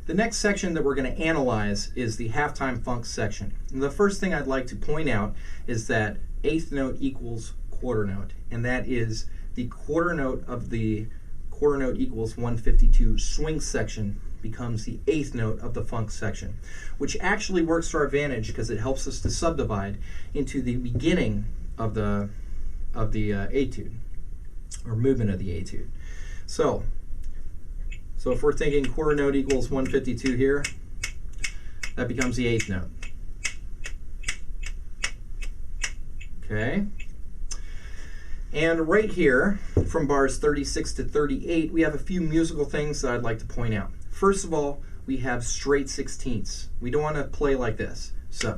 The next section that we're going to analyze is the halftime funk section. And the first thing I'd like to point out is that eighth note equals quarter note, and that is the quarter note of the quarter note equals 152 swing section becomes the eighth note of the funk section, which actually works to our advantage because it helps us to subdivide into the beginning of the etude, or movement of the etude. So if we're thinking quarter note equals 152 here, that becomes the eighth note. Okay. And right here, from bars 36 to 38, we have a few musical things that I'd like to point out. First of all, we have straight sixteenths. We don't want to play like this. We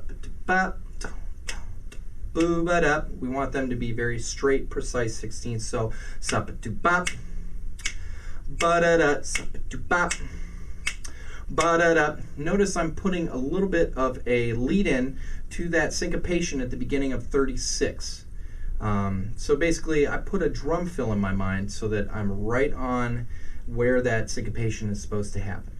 want them to be very straight, precise sixteenths. So ba-da-da, ba-da-da. Notice I'm putting a little bit of a lead in to that syncopation at the beginning of 36. So basically, I put a drum fill in my mind so that I'm right on where that syncopation is supposed to happen.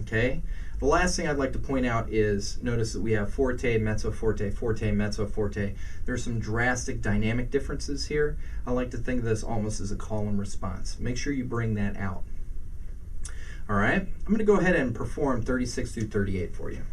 Okay? The last thing I'd like to point out is, notice that we have forte, mezzo, forte, forte, mezzo, forte. There's some drastic dynamic differences here. I like to think of this almost as a call and response. Make sure you bring that out. All right? I'm going to go ahead and perform 36 through 38 for you.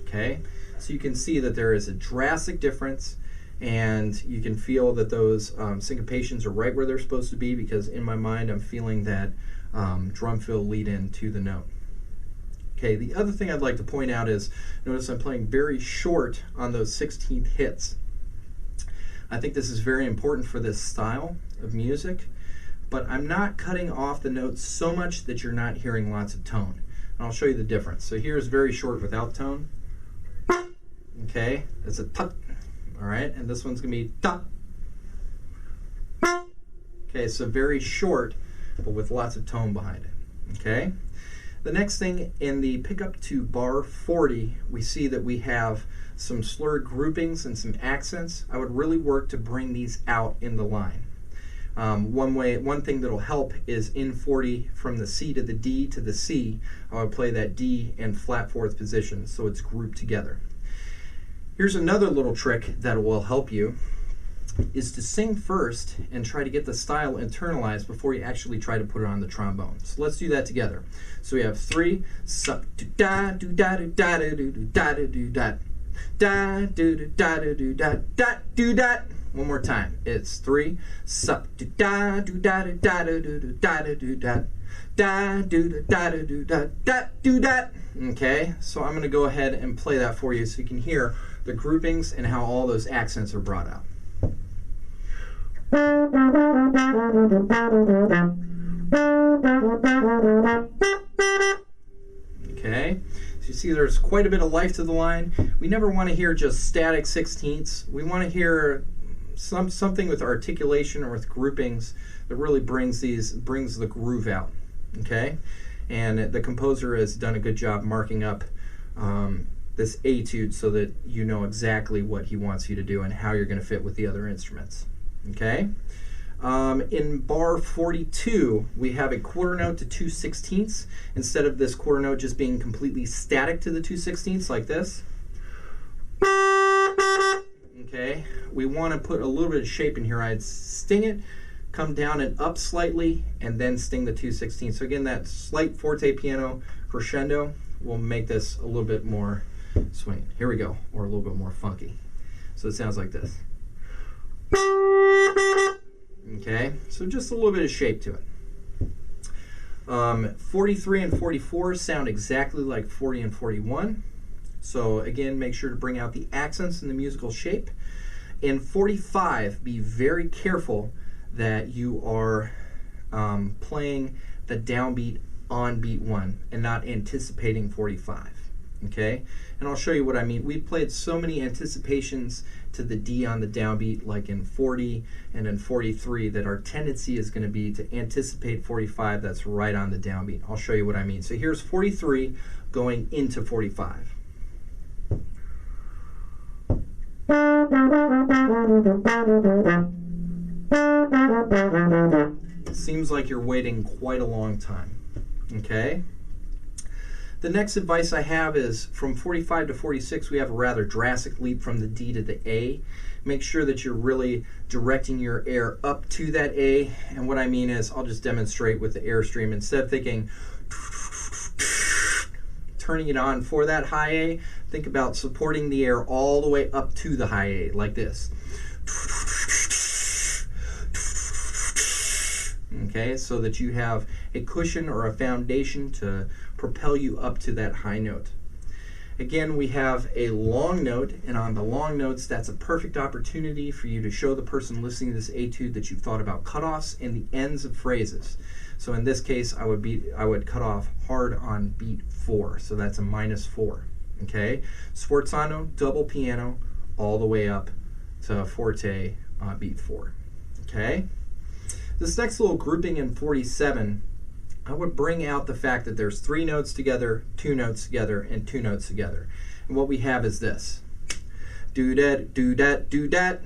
Okay, so you can see that there is a drastic difference, and you can feel that those syncopations are right where they're supposed to be, because in my mind I'm feeling that drum fill lead in to the note. Okay, the other thing I'd like to point out is, notice I'm playing very short on those 16th hits. I think this is very important for this style of music, but I'm not cutting off the notes so much that you're not hearing lots of tone. And I'll show you the difference. So here's very short without tone. Okay, it's a tut. All right, and this one's gonna be ta. Okay, so very short, but with lots of tone behind it. Okay, the next thing in the pickup to bar 40, we see that we have some slurred groupings and some accents. I would really work to bring these out in the line. One thing that'll help is in 40, from the C to the D to the C, I would play that D in flat fourth position, so it's grouped together. Here's another little trick that will help you, is to sing first and try to get the style internalized before you actually try to put it on the trombone. So let's do that together. So we have 3, sup do da do da do da do do da do do da da do do da do do da da do da. One more time. It's 3, sup do da do da do da do do da do do da da do do da do do da da do da. Okay, so I'm going to go ahead and play that for you so you can hear the groupings and how all those accents are brought out. Okay, so you see there's quite a bit of life to the line. We never want to hear just static 16ths. We want to hear something with articulation or with groupings that really brings the groove out. Okay, and the composer has done a good job marking up this etude so that you know exactly what he wants you to do and how you're going to fit with the other instruments. Okay, in bar 42 we have a quarter note to 2/16 instead of this quarter note just being completely static to the 2/16 like this. Okay, we want to put a little bit of shape in here. I'd sting it, come down and up slightly, and then sting the 2/16. So again, that slight forte piano crescendo will make this a little bit more swing. Here we go, or a little bit more funky. So it sounds like this. Okay, so just a little bit of shape to it. 43 and 44 sound exactly like 40 and 41. So again, make sure to bring out the accents and the musical shape. In 45, be very careful that you are playing the downbeat on beat 1 and not anticipating 45. okay? And I'll show you what I mean. We played so many anticipations to the D on the downbeat, like in 40 and in 43, that our tendency is going to be to anticipate 45 that's right on the downbeat. I'll show you what I mean. So here's 43 going into 45. Seems like you're waiting quite a long time, okay? The next advice I have is from 45 to 46, we have a rather drastic leap from the D to the A. Make sure that you're really directing your air up to that A. And what I mean is, I'll just demonstrate with the airstream. Instead of thinking, turning it on for that high A, think about supporting the air all the way up to the high A, like this. Okay, so that you have a cushion or a foundation to propel you up to that high note. Again, we have a long note, and on the long notes, that's a perfect opportunity for you to show the person listening to this etude that you've thought about cutoffs and the ends of phrases. So in this case, I would cut off hard on beat 4, so that's a -4. Okay, sforzano, double piano, all the way up to forte on beat 4. Okay. This next little grouping in 47, I would bring out the fact that there's 3 notes together, 2 notes together, and 2 notes together. And what we have is this. Do that, do that, do that,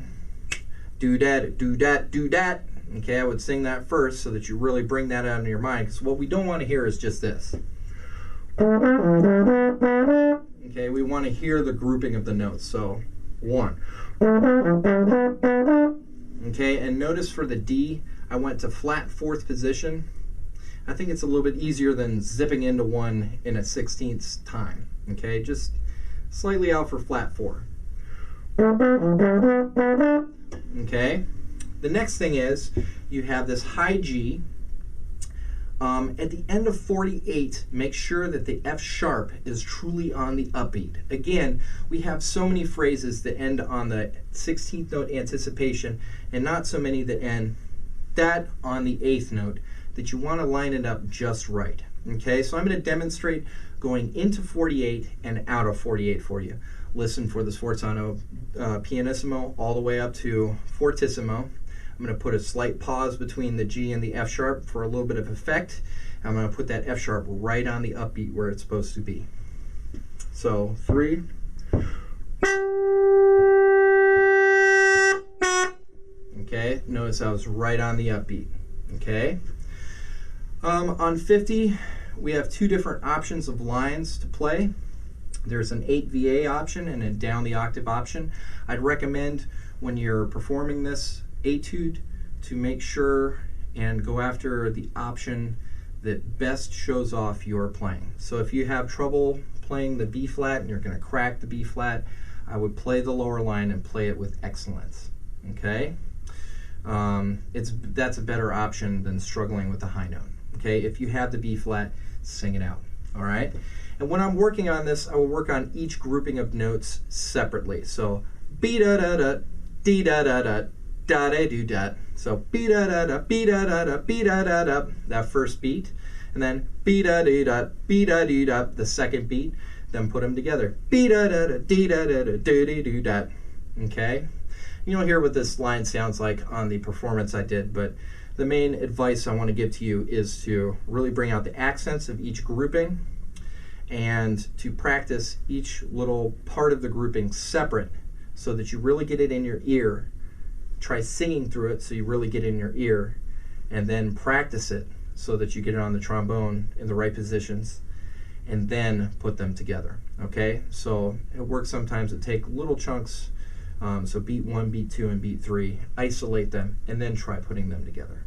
do that, do that, do that. Okay, I would sing that first so that you really bring that out in your mind, because what we don't want to hear is just this. Okay, we want to hear the grouping of the notes. So, 1. Okay, and notice for the D, I went to flat 4th position. I think it's a little bit easier than zipping into 1 in a 16th time. Okay, just slightly out for flat 4. Okay, the next thing is you have this high G. At the end of 48, make sure that the F sharp is truly on the upbeat. Again, we have so many phrases that end on the 16th note anticipation and not so many that end that on the 8th note, that you want to line it up just right. Okay, so I'm going to demonstrate going into 48 and out of 48 for you. Listen for the sforzano pianissimo all the way up to fortissimo. I'm going to put a slight pause between the G and the F sharp for a little bit of effect. I'm going to put that F sharp right on the upbeat where it's supposed to be. So 3. Okay, notice I was right on the upbeat. Okay. On 50, we have 2 different options of lines to play. There's an 8 VA option and a down the octave option. I'd recommend when you're performing this etude to make sure and go after the option that best shows off your playing. So if you have trouble playing the B flat and you're going to crack the B flat, I would play the lower line and play it with excellence. Okay? That's a better option than struggling with the high note. Okay, if you have the B flat, sing it out. All right, and when I'm working on this, I will work on each grouping of notes separately. So B da da da, D da da da, da da do da. So B da da da, B da da da, B da da da, that first beat, and then B da do da, B da do da, the second beat. Then put them together. B da da da, D da da da, do do do da. Okay. You'll hear what this line sounds like on the performance I did, but the main advice I want to give to you is to really bring out the accents of each grouping and to practice each little part of the grouping separate so that you really get it in your ear. Try singing through it so you really get it in your ear, and then practice it so that you get it on the trombone in the right positions, and then put them together. Okay, so it works sometimes to take little chunks. So beat 1, beat 2, and beat 3, isolate them, and then try putting them together.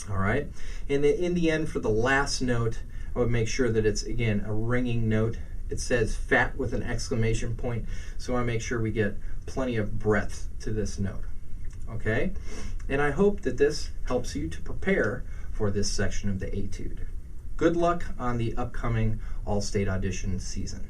All right, and then in the end, for the last note, I would make sure that it's, again, a ringing note. It says fat with an exclamation point, so I make sure we get plenty of breath to this note. Okay, and I hope that this helps you to prepare for this section of the etude. Good luck on the upcoming All-State audition season.